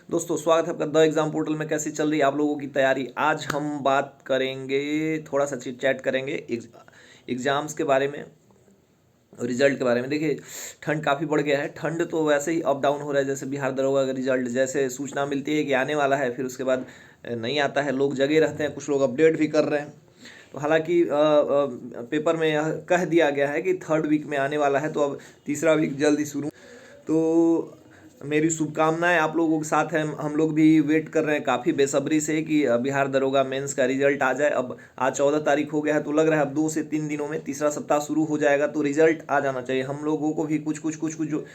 दोस्तों स्वागत है आपका द एग्ज़ाम पोर्टल में। कैसी चल रही है आप लोगों की तैयारी? आज हम बात करेंगे, थोड़ा सा चिट चैट करेंगे एग्ज़ाम्स के बारे में, रिजल्ट के बारे में। देखिए, ठंड काफ़ी बढ़ गया है। ठंड तो वैसे ही अप डाउन हो रहा है, जैसे बिहार दरोगा का रिजल्ट जैसे सूचना मिलती है कि आने वाला है, फिर उसके बाद नहीं आता है। लोग जगे रहते हैं, कुछ लोग अपडेट भी कर रहे हैं। तो हालांकि पेपर में यह कह दिया गया है कि 3rd वीक में आने वाला है, तो अब तीसरा वीक जल्दी शुरू। तो मेरी शुभकामनाएं आप लोगों के साथ हैं। हम लोग भी वेट कर रहे हैं काफ़ी बेसब्री से कि बिहार दरोगा मेंस का रिजल्ट आ जाए। अब आज 14 तारीख हो गया है, तो लग रहा है अब 2 से 3 दिनों में तीसरा सप्ताह शुरू हो जाएगा, तो रिजल्ट आ जाना चाहिए। हम लोगों को भी कुछ जो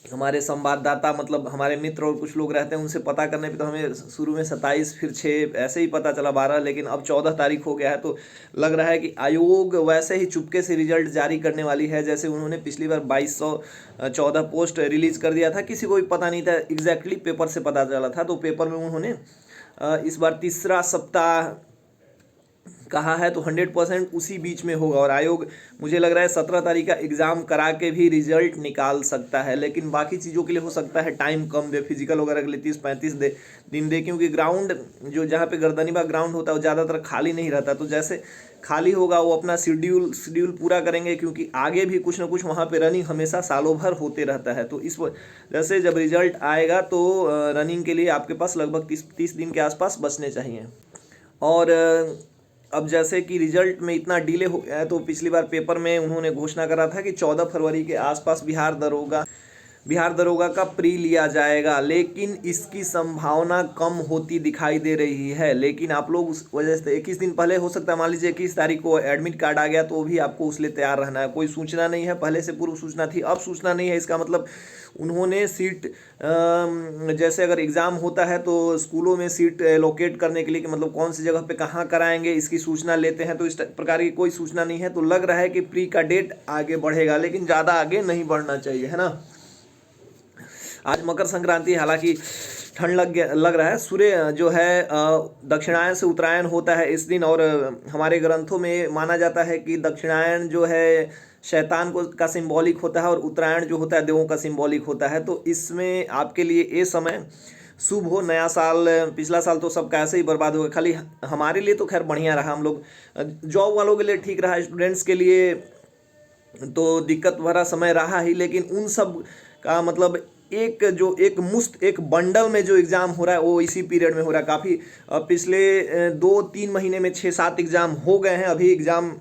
हमारे संवाददाता मतलब हमारे मित्र और कुछ लोग रहते हैं, उनसे पता करने पे तो हमें शुरू में 27 फिर 6 ऐसे ही पता चला 12, लेकिन अब 14 तारीख हो गया है। तो लग रहा है कि आयोग वैसे ही चुपके से रिजल्ट जारी करने वाली है, जैसे उन्होंने पिछली बार 2214 पोस्ट रिलीज कर दिया था। किसी को भी पता नहीं था, एग्जैक्टली पेपर से पता चला था। तो पेपर में उन्होंने इस बार तीसरा सप्ताह कहा है, तो 100% उसी बीच में होगा। और आयोग मुझे लग रहा है 17 तारीख का एग्ज़ाम करा के भी रिजल्ट निकाल सकता है, लेकिन बाकी चीज़ों के लिए हो सकता है टाइम कम दे, फिजिकल वगैरह के लिए 30-35 दिन दे, क्योंकि ग्राउंड जो जहाँ पे गर्दनीबाग ग्राउंड होता है वो ज़्यादातर खाली नहीं रहता। तो जैसे खाली होगा वो अपना शेड्यूल पूरा करेंगे, क्योंकि आगे भी कुछ ना कुछ वहाँ पे रनिंग हमेशा सालों भर होते रहता है। तो इस जैसे जब रिजल्ट आएगा तो रनिंग के लिए आपके पास लगभग 30 दिन के आसपास बचने चाहिए। और अब जैसे कि रिजल्ट में इतना डिले हो गया है, तो पिछली बार पेपर में उन्होंने घोषणा करा था कि 14 फरवरी के आसपास बिहार दरोगा का प्री लिया जाएगा, लेकिन इसकी संभावना कम होती दिखाई दे रही है। लेकिन आप लोग उस वजह से 21 दिन पहले हो सकता है, मान लीजिए 21 तारीख को एडमिट कार्ड आ गया, तो भी आपको उसके लिए तैयार रहना है। कोई सूचना नहीं है, पहले से पूर्व सूचना थी, अब सूचना नहीं है। इसका मतलब उन्होंने सीट जैसे अगर एग्ज़ाम होता है तो स्कूलों में सीट एलोकेट करने के लिए कि मतलब कौन सी जगह पे कहाँ कराएंगे, इसकी सूचना लेते हैं। तो इस प्रकार की कोई सूचना नहीं है, तो लग रहा है कि प्री का डेट आगे बढ़ेगा, लेकिन ज़्यादा आगे नहीं बढ़ना चाहिए, है ना। आज मकर संक्रांति, हालांकि ठंड लग रहा है। सूर्य जो है दक्षिणायन से उत्तरायण होता है इस दिन, और हमारे ग्रंथों में माना जाता है कि दक्षिणायन जो है शैतान को का सिंबॉलिक होता है, और उत्तरायण जो होता है देवों का सिंबॉलिक होता है। तो इसमें आपके लिए ये समय शुभ हो। नया साल, पिछला साल तो सबका ऐसे ही बर्बाद हो गया। खाली हमारे लिए तो खैर बढ़िया रहा, हम लोग जॉब वालों के लिए ठीक रहा, स्टूडेंट्स के लिए तो दिक्कत भरा समय रहा ही। लेकिन उन सब का मतलब एक बंडल में जो एग्ज़ाम हो रहा है वो इसी पीरियड में हो रहा है। काफ़ी पिछले 2-3 महीने में 6-7 एग्ज़ाम हो गए हैं। अभी exam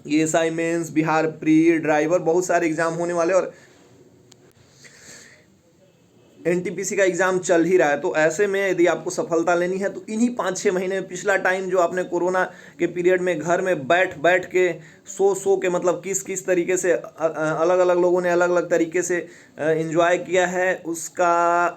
ASI mains, Bihar pre, driver, बहुत सारे एग्ज़ाम होने वाले, और एनटीपीसी का एग्ज़ाम चल ही रहा है। तो ऐसे में यदि आपको सफलता लेनी है तो इन्हीं 5-6 महीने में, पिछला टाइम जो आपने कोरोना के पीरियड में घर में बैठ के सो के मतलब किस तरीके से अलग अलग लोगों ने अलग अलग तरीके से एंजॉय किया है, उसका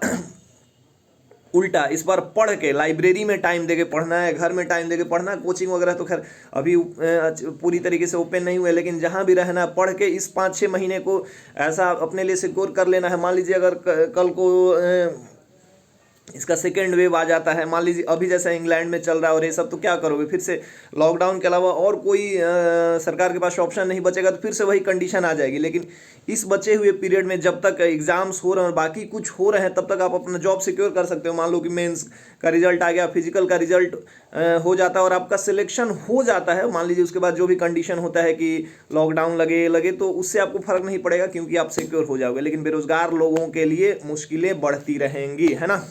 उल्टा इस बार पढ़ के लाइब्रेरी में टाइम देके पढ़ना है, घर में टाइम देके पढ़ना। कोचिंग वगैरह तो खैर अभी पूरी तरीके से ओपन नहीं हुए, लेकिन जहाँ भी रहना है पढ़ के इस 5-6 महीने को ऐसा अपने लिए सिक्योर कर लेना है। मान लीजिए अगर कल को इसका सेकेंड वेव आ जाता है, मान लीजिए अभी जैसा इंग्लैंड में चल रहा है और ये सब, तो क्या करोगे? फिर से लॉकडाउन के अलावा और कोई सरकार के पास ऑप्शन नहीं बचेगा, तो फिर से वही कंडीशन आ जाएगी। लेकिन इस बचे हुए पीरियड में जब तक एग्जाम्स हो रहे हैं और बाकी कुछ हो रहे हैं, तब तक आप अपना जॉब सिक्योर कर सकते हो। मान लो कि मेंस का रिजल्ट आ गया, फिजिकल का रिजल्ट हो जाता है और आपका सिलेक्शन हो जाता है, मान लीजिए उसके बाद जो भी कंडीशन होता है कि लॉकडाउन लगे तो उससे आपको फर्क नहीं पड़ेगा, क्योंकि आप सिक्योर हो जाओगे। लेकिन बेरोजगार लोगों के लिए मुश्किलें बढ़ती रहेंगी, है ना।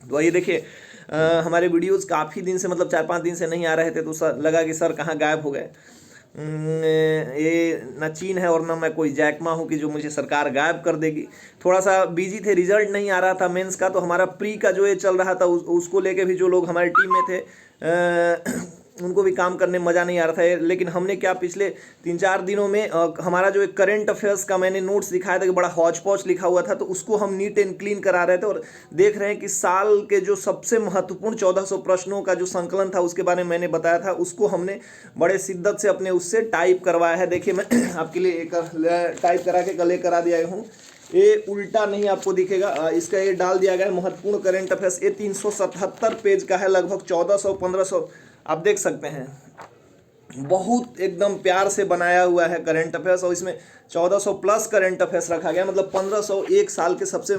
तो ये देखिए, हमारे वीडियोस काफ़ी दिन से मतलब 4-5 दिन से नहीं आ रहे थे, तो सर लगा कि सर कहाँ गायब हो गए। ये ना चीन है और ना मैं कोई जैकमा हूँ कि जो मुझे सरकार गायब कर देगी। थोड़ा सा बिजी थे, रिजल्ट नहीं आ रहा था मेंस का, तो हमारा प्री का जो ये चल रहा था उसको लेके भी जो लोग हमारी टीम में थे उनको भी काम करने में मज़ा नहीं आ रहा था। लेकिन हमने क्या, पिछले 3-4 दिनों में हमारा जो एक करंट अफेयर्स का मैंने नोट्स दिखाया था कि बड़ा हौच पौच लिखा हुआ था, तो उसको हम नीट एंड क्लीन करा रहे थे, और देख रहे हैं कि साल के जो सबसे महत्वपूर्ण 1400 प्रश्नों का जो संकलन था उसके बारे में मैंने बताया था, उसको हमने बड़े शिद्दत से अपने उससे टाइप करवाया है। देखिए, मैं आपके लिए एक टाइप करा के कल करा दिया हूँ। ये उल्टा नहीं आपको दिखेगा, इसका ये डाल दिया गया है महत्वपूर्ण करंट अफेयर्स। ये 377 पेज का है, लगभग 1400-1500 आप देख सकते हैं। बहुत एकदम प्यार से बनाया हुआ है करंट अफेयर्स, और इसमें 1400 प्लस करंट अफेयर्स रखा गया, मतलब 1500 एक साल के सबसे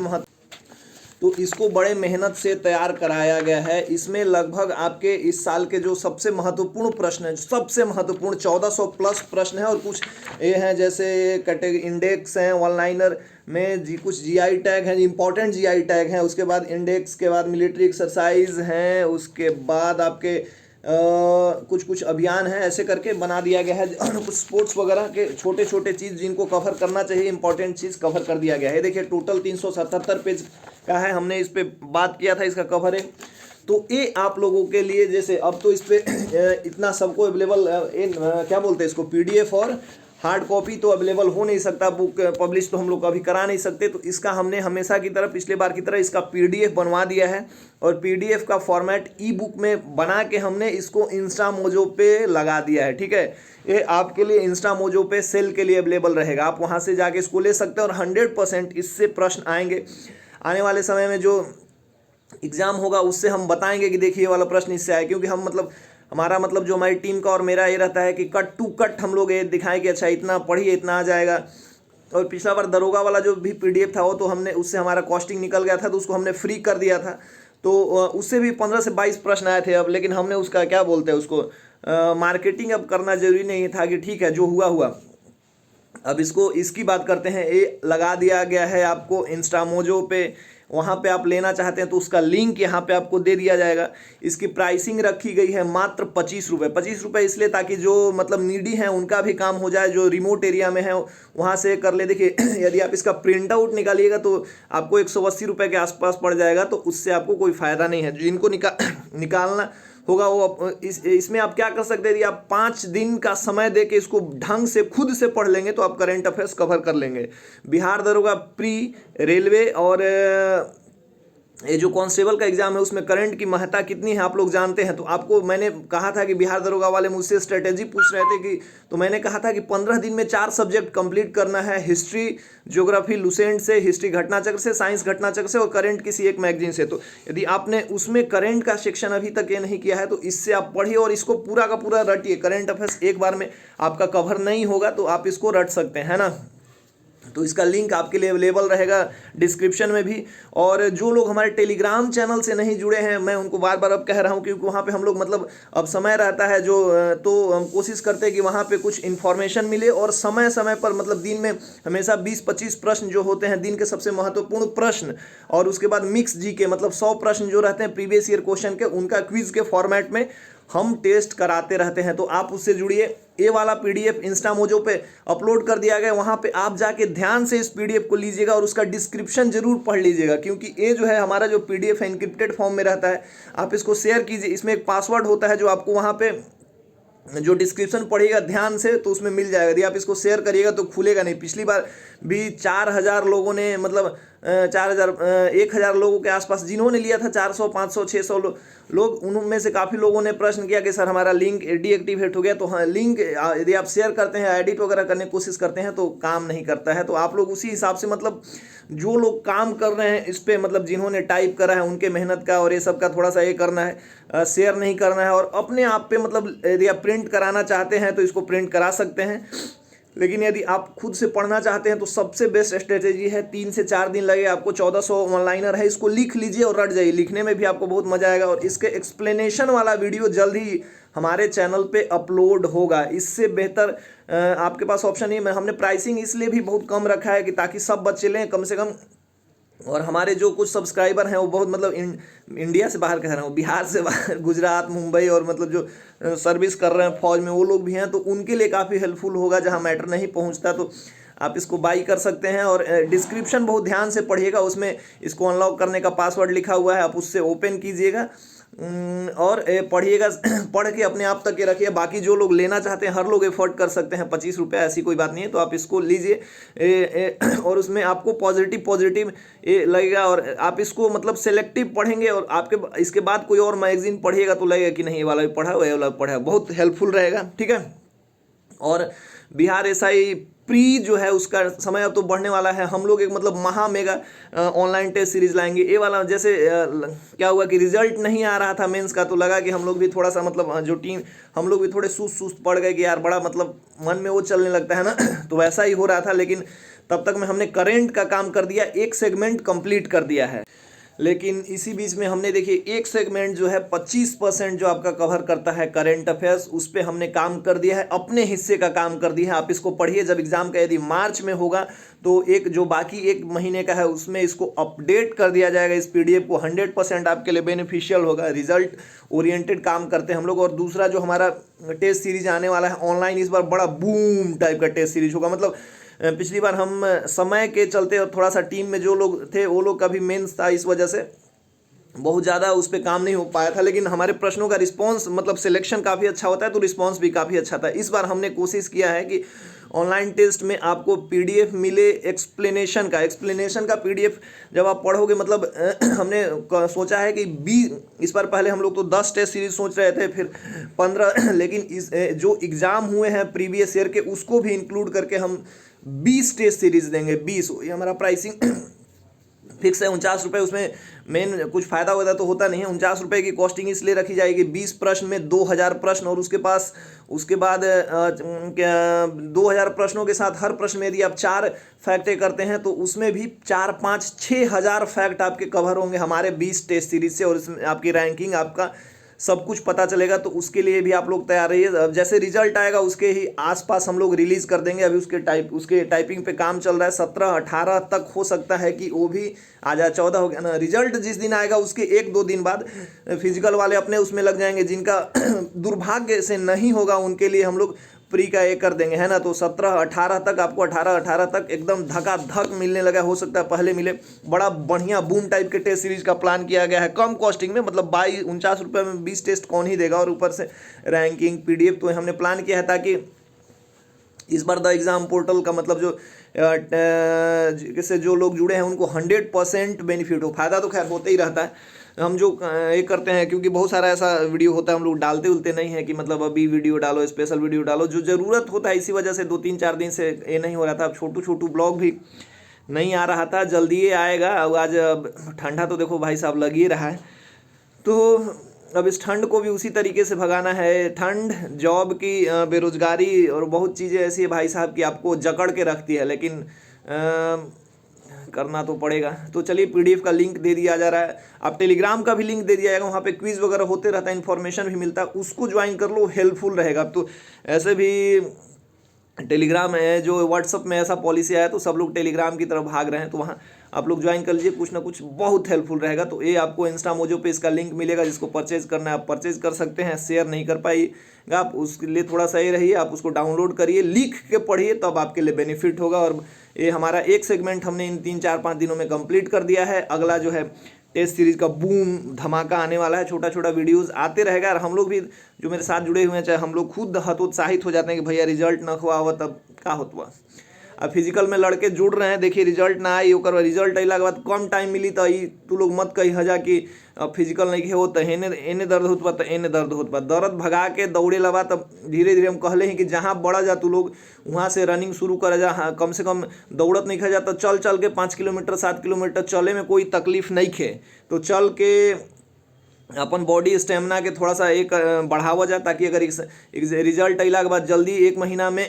तो इसको बड़े मेहनत से तैयार कराया गया है। इसमें लगभग आपके इस साल के जो सबसे महत्वपूर्ण प्रश्न है, सबसे महत्वपूर्ण 1400 प्लस प्रश्न है, और कुछ ये हैं जैसे कैटेगरी इंडेक्स हैं, वन लाइनर में कुछ जीआई टैग हैं, इंपॉर्टेंट जीआई टैग हैं, उसके बाद इंडेक्स के बाद मिलिट्री एक्सरसाइज हैं, उसके बाद आपके कुछ कुछ अभियान है, ऐसे करके बना दिया गया है। कुछ स्पोर्ट्स वगैरह के छोटे छोटे चीज़ जिनको कवर करना चाहिए, इंपॉर्टेंट चीज़ कवर कर दिया गया है। देखिए टोटल 377 पेज का है, हमने इस पे बात किया था, इसका कवर है। तो ये आप लोगों के लिए, जैसे अब तो इस पे इतना सबको अवेलेबल क्या बोलते हैं इसको, पीडीएफ और हार्ड कॉपी तो अवेलेबल हो नहीं सकता, बुक पब्लिश तो हम लोग अभी करा नहीं सकते, तो इसका हमने हमेशा की तरह पिछले बार की तरह इसका पीडीएफ बनवा दिया है, और पीडीएफ का फॉर्मेट ई बुक में बना के हमने इसको इंस्टा मोजो पे लगा दिया है। ठीक है, ये आपके लिए इंस्टा मोजो पे सेल के लिए अवेलेबल रहेगा, आप वहाँ से जाके इसको ले सकते हैं, और 100% इससे प्रश्न आएंगे। आने वाले समय में जो एग्ज़ाम होगा उससे हम बताएंगे कि देखिए ये वाला प्रश्न इससे आए, क्योंकि हम मतलब हमारा मतलब जो हमारी टीम का और मेरा ये रहता है कि कट टू कट हम लोग ये दिखाएं कि अच्छा इतना पढ़िए इतना आ जाएगा। और पिछला बार दरोगा वाला जो भी पीडीएफ था वो तो हमने उससे हमारा कॉस्टिंग निकल गया था, तो उसको हमने फ्री कर दिया था, तो उससे भी 15 से 22 प्रश्न आए थे अब, लेकिन हमने उसका क्या बोलते हैं उसको मार्केटिंग अब करना जरूरी नहीं था कि ठीक है जो हुआ हुआ। अब इसको इसकी बात करते हैं, ये लगा दिया गया है आपको इंस्टा मोजो पे, वहाँ पे आप लेना चाहते हैं तो उसका लिंक यहाँ पे आपको दे दिया जाएगा। इसकी प्राइसिंग रखी गई है मात्र 25 रुपये। 25 रुपये इसलिए ताकि जो मतलब नीडी हैं उनका भी काम हो जाए, जो रिमोट एरिया में है वहाँ से कर ले। देखिए यदि आप इसका प्रिंट आउट निकालिएगा तो आपको 180 रुपये के आसपास पड़ जाएगा, तो उससे आपको कोई फ़ायदा नहीं है। जिनको निकालना होगा वो इसमें आप क्या कर सकते हैं, यदि आप 5 दिन का समय दे के इसको ढंग से खुद से पढ़ लेंगे तो आप करंट अफेयर्स कवर कर लेंगे। बिहार दरोगा प्री रेलवे और ये जो कांस्टेबल का एग्जाम है उसमें करंट की महत्ता कितनी है आप लोग जानते हैं। तो आपको मैंने कहा था कि बिहार दरोगा वाले मुझसे स्ट्रेटेजी पूछ रहे थे कि, तो मैंने कहा था कि 15 दिन में 4 सब्जेक्ट कंप्लीट करना है, हिस्ट्री, ज्योग्राफी लुसेंट से, हिस्ट्री घटनाचक्र से, साइंस घटनाचक्र से, और करंट किसी एक मैगजीन से। तो यदि आपने उसमें करंट का सेक्शन अभी तक ये नहीं किया है तो इससे आप पढ़िए और इसको पूरा का पूरा रटिए। करंट अफेयर्स एक बार में आपका कवर नहीं होगा तो आप इसको रट सकते हैं ना। तो इसका लिंक आपके लिए अवेलेबल रहेगा डिस्क्रिप्शन में भी। और जो लोग हमारे टेलीग्राम चैनल से नहीं जुड़े हैं, मैं उनको बार बार अब कह रहा हूं, क्योंकि वहाँ पे हम लोग मतलब अब समय रहता है जो, तो हम कोशिश करते हैं कि वहाँ पे कुछ इन्फॉर्मेशन मिले, और समय समय पर मतलब दिन में हमेशा 20-25 प्रश्न जो होते हैं दिन के सबसे महत्वपूर्ण प्रश्न, और उसके बाद मिक्स जीके मतलब 100 प्रश्न जो रहते हैं प्रीवियस ईयर क्वेश्चन के, उनका क्विज के फॉर्मेट में हम टेस्ट कराते रहते हैं। तो आप उससे जुड़िए। ये वाला पीडीएफ इंस्टा मोजो पे अपलोड कर दिया गया, वहाँ पे आप जाके ध्यान से इस पीडीएफ को लीजिएगा और उसका डिस्क्रिप्शन जरूर पढ़ लीजिएगा, क्योंकि ये जो है हमारा जो पीडीएफ है इनक्रिप्टेड फॉर्म में रहता है। आप इसको शेयर कीजिए, इसमें एक पासवर्ड होता है जो आपको वहाँ पे जो डिस्क्रिप्शन पढ़िएगा ध्यान से तो उसमें मिल जाएगा। यदि आप इसको शेयर करिएगा तो खुलेगा नहीं। पिछली बार भी 4000 लोगों ने मतलब 1000 लोगों के आसपास जिन्होंने लिया था, 400 500 600 लोग, उनमें से काफ़ी लोगों ने प्रश्न किया कि सर हमारा लिंक डीएक्टिवेट हो गया। तो हाँ, लिंक यदि आप शेयर करते हैं, एडिट वगैरह करने की कोशिश करते हैं तो काम नहीं करता है। तो आप लोग उसी हिसाब से मतलब जो लोग काम कर रहे हैं इस पर, मतलब जिन्होंने टाइप करा है उनके मेहनत का और ये सब का थोड़ा सा ये करना है, शेयर नहीं करना है। और अपने आप पे मतलब यदि आप प्रिंट कराना चाहते हैं तो इसको प्रिंट करा सकते हैं, लेकिन यदि आप खुद से पढ़ना चाहते हैं तो सबसे बेस्ट स्ट्रेटेजी है 3 से 4 दिन लगे आपको। 1400 ऑनलाइनर है, इसको लिख लीजिए और रट जाइए। लिखने में भी आपको बहुत मजा आएगा। और इसके एक्सप्लेनेशन वाला वीडियो जल्द ही हमारे चैनल पे अपलोड होगा। इससे बेहतर आपके पास ऑप्शन नहीं है। हमने प्राइसिंग इसलिए भी बहुत कम रखा है कि ताकि सब बच्चे लें कम से कम। और हमारे जो कुछ सब्सक्राइबर हैं वो बहुत मतलब इंडिया से बाहर कह रहा हूँ, बिहार से बाहर, गुजरात, मुंबई, और मतलब जो सर्विस कर रहे हैं फौज में, वो लोग भी हैं, तो उनके लिए काफ़ी हेल्पफुल होगा। जहाँ मैटर नहीं पहुँचता तो आप इसको बाई कर सकते हैं। और डिस्क्रिप्शन बहुत ध्यान से पढ़िएगा, उसमें इसको अनलॉक करने का पासवर्ड लिखा हुआ है, आप उससे ओपन कीजिएगा और पढ़िएगा। पढ़ के अपने आप तक के रखिए। बाकी जो लोग लेना चाहते हैं, हर लोग एफोर्ड कर सकते हैं, 25 रुपये ऐसी कोई बात नहीं है। तो आप इसको लीजिए और उसमें आपको पॉजिटिव लगेगा। और आप इसको मतलब सेलेक्टिव पढ़ेंगे और आपके इसके बाद कोई और मैगजीन पढ़िएगा तो लगेगा कि नहीं ये वाला भी पढ़ा, ये वाला पढ़ा, बहुत हेल्पफुल रहेगा। ठीक है। और बिहार एसआई प्री जो है उसका समय अब तो बढ़ने वाला है। हम लोग एक मतलब महा मेगा ऑनलाइन टेस्ट सीरीज लाएंगे। ये वाला जैसे क्या हुआ कि रिजल्ट नहीं आ रहा था मेंस का, तो लगा कि हम लोग भी थोड़ा सा मतलब जो टीम, हम लोग भी थोड़े सुस्त पड़ गए कि यार बड़ा मतलब मन में वो चलने लगता है ना तो वैसा ही हो रहा था। लेकिन तब तक में हमने करेंट का काम कर दिया, एक सेगमेंट कंप्लीट कर दिया है। लेकिन इसी बीच में हमने देखिए एक सेगमेंट जो है 25% जो आपका कवर करता है करंट अफेयर्स, उस पर हमने काम कर दिया है, अपने हिस्से का काम कर दिया है। आप इसको पढ़िए, जब एग्जाम का यदि मार्च में होगा तो एक जो बाकी एक महीने का है उसमें इसको अपडेट कर दिया जाएगा, इस पीडीएफ को। 100% आपके लिए बेनिफिशियल होगा, रिजल्ट ओरिएंटेड काम करते हैं हम लोग। और दूसरा जो हमारा टेस्ट सीरीज आने वाला है ऑनलाइन, इस बार बड़ा बूम टाइप का टेस्ट सीरीज होगा। मतलब पिछली बार हम समय के चलते और थोड़ा सा टीम में जो लोग थे वो लोग का भी मेंस था, इस वजह से बहुत ज़्यादा उस पर काम नहीं हो पाया था, लेकिन हमारे प्रश्नों का रिस्पांस मतलब सिलेक्शन काफ़ी अच्छा होता है तो रिस्पांस भी काफ़ी अच्छा था। इस बार हमने कोशिश किया है कि ऑनलाइन टेस्ट में आपको पीडीएफ मिले एक्सप्लेनेशन का पीडीएफ जब आप पढ़ोगे, मतलब हमने सोचा है कि 20 इस बार, पहले हम लोग तो 10 टेस्ट सीरीज सोच रहे थे, फिर 15 लेकिन इस जो एग्ज़ाम हुए हैं प्रीवियस ईयर के उसको भी इंक्लूड करके हम 20 टेस्ट सीरीज देंगे। 20 ये हमारा प्राइसिंग फिक्स है। 49 रुपये, उसमें मेन कुछ फ़ायदा होता तो होता नहीं है। 49 रुपये की कॉस्टिंग इसलिए रखी जाएगी, 20 प्रश्न में 2000 प्रश्न, और उसके बाद 2000 प्रश्नों के साथ हर प्रश्न में यदि आप 4 फैक्टें करते हैं तो उसमें भी 4, 5, 6000 फैक्ट आपके कवर होंगे हमारे 20 टेस्ट सीरीज से। और इसमें आपकी रैंकिंग, आपका सब कुछ पता चलेगा, तो उसके लिए भी आप लोग तैयार रहिए। अब जैसे रिजल्ट आएगा उसके ही आसपास हम लोग रिलीज़ कर देंगे। अभी उसके टाइपिंग पे काम चल रहा है। 17-18 तक हो सकता है कि वो भी आ जाए। 14 हो गया ना। रिजल्ट जिस दिन आएगा उसके 1-2 दिन बाद फिजिकल वाले अपने उसमें लग जाएंगे। जिनका दुर्भाग्य से नहीं होगा उनके लिए हम लोग प्री का एक कर देंगे, है ना। तो 17-18 तक आपको 18 तक एकदम धकाधक मिलने लगा। हो सकता है पहले मिले। बड़ा बढ़िया बूम टाइप के टेस्ट सीरीज का प्लान किया गया है, कम कॉस्टिंग में। मतलब 49 रुपये में 20 टेस्ट कौन ही देगा, और ऊपर से रैंकिंग पीडीएफ। तो हमने प्लान किया है ताकि इस बार द एग्ज़ाम पोर्टल का मतलब जो इससे जो लोग जुड़े हैं उनको 100% बेनिफिट हो। फ़ायदा तो खैर होता ही रहता है। हम जो ये करते हैं, क्योंकि बहुत सारा ऐसा वीडियो होता है हम लोग डालते उलते नहीं है कि मतलब अभी वीडियो डालो, स्पेशल वीडियो डालो, जो ज़रूरत होता है। इसी वजह से 2-3-4 दिन से ये नहीं हो रहा था। अब छोटू ब्लॉग भी नहीं आ रहा था, जल्दी ये आएगा। अब आज ठंडा तो देखो भाई साहब लग ही रहा है, तो अब इस ठंड को भी उसी तरीके से भगाना है। ठंड, जॉब की बेरोजगारी और बहुत चीज़ें ऐसी है भाई साहब कि आपको जकड़ के रखती है, लेकिन करना तो पड़ेगा। तो चलिए, पीडीएफ का लिंक दे दिया जा रहा है। आप टेलीग्राम का भी लिंक दे दिया जाएगा, वहाँ पे क्विज वगैरह होते रहता है, इन्फॉर्मेशन भी मिलता है, उसको ज्वाइन कर लो, हेल्पफुल रहेगा। अब तो ऐसे भी टेलीग्राम है, जो व्हाट्सअप में ऐसा पॉलिसी आया तो सब लोग टेलीग्राम की तरफ भाग रहे हैं, तो वहाँ आप लोग ज्वाइन कर लीजिए, कुछ ना कुछ बहुत हेल्पफुल रहेगा। तो ये आपको इंस्टा मोजो पे इसका लिंक मिलेगा, जिसको परचेज करना है आप परचेज कर सकते हैं। शेयर नहीं कर पाइएगा आप, उसके लिए थोड़ा सा ये रहिए, आप उसको डाउनलोड करिए, लिख के पढ़िए, तब आपके लिए बेनिफिट होगा। और ये हमारा एक सेगमेंट हमने इन 3-4-5 दिनों में कंप्लीट कर दिया है। अगला जो है टेस्ट सीरीज का बूम धमाका आने वाला है। छोटा वीडियोस आते रहेगा, और हम लोग भी जो मेरे साथ जुड़े हुए हैं, चाहे हम लोग खुद हतोत्साहित हो जाते हैं कि भैया रिजल्ट ना हुआ तब का होता। अब फिजिकल में लड़के जुड़ रहे हैं, देखिए रिजल्ट ना आई, ओकर रिजल्ट अला के बाद कम टाइम मिली तो तू लोग मत कही हजा कि फिजिकल नहीं हो तो एने दर्द होत बा, तो एने दर्द होत बा। दर्द भगा के दौड़े लगा, तब धीरे धीरे हम कहले हैं कि जहाँ बढ़ा जा तू लोग वहाँ से रनिंग शुरू कर जा। हाँ, कम से कम दौड़त नहीं खा जा तो चल के 5 किलोमीटर 7 किलोमीटर चले में कोई तकलीफ नहीं खे, तो चल के अपन बॉडी स्टेमिना के थोड़ा सा एक बढ़ावा जाए, ताकि अगर रिजल्ट अला के बाद जल्दी 1 महीना में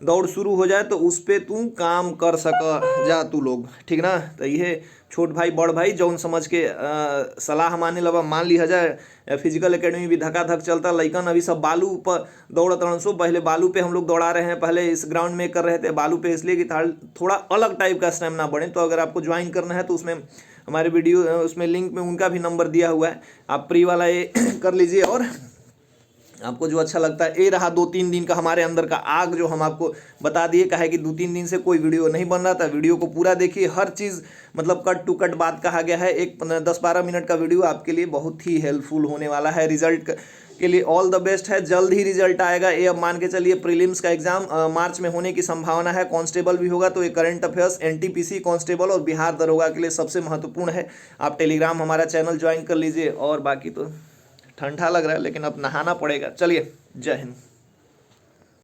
दौड़ शुरू हो जाए तो उस पर तू काम कर सक जा तू लोग, ठीक ना। तो ये छोट भाई बड़ भाई जौन समझ के सलाह माने लगा मान लिया जाए। फिजिकल एकेडमी भी धकाधक चलता, लइकन अभी सब बालू पर दौड़त रहन सो। पहले बालू पे हम लोग दौड़ा रहे हैं, पहले इस ग्राउंड में कर रहे थे बालू पे, इसलिए कि थोड़ा अलग टाइप का स्टेमिना बढ़े। तो अगर आपको ज्वाइन करना है तो उसमें हमारे वीडियो उसमें लिंक में उनका भी नंबर दिया हुआ है, आप प्री वाला ये कर लीजिए। और आपको जो अच्छा लगता है, ये रहा 2-3 दिन का हमारे अंदर का आग, जो हम आपको बता दिए। कहा है कि 2-3 दिन से कोई वीडियो नहीं बन रहा था, वीडियो को पूरा देखिए, हर चीज़ मतलब कट टू कट बात कहा गया है। एक 10-12 मिनट का वीडियो आपके लिए बहुत ही हेल्पफुल होने वाला है। रिजल्ट के लिए ऑल द बेस्ट है, जल्द ही रिजल्ट आएगा। ये अब मान के चलिए प्रीलिम्स का एग्जाम मार्च में होने की संभावना है। कांस्टेबल भी होगा, तो ये करंट अफेयर्स, एनटीपीसी कांस्टेबल और बिहार दरोगा के लिए सबसे महत्वपूर्ण है। आप टेलीग्राम हमारा चैनल ज्वाइन कर लीजिए। और बाकी तो ठंडा लग रहा है, लेकिन अब नहाना पड़ेगा। चलिए, जय हिंद।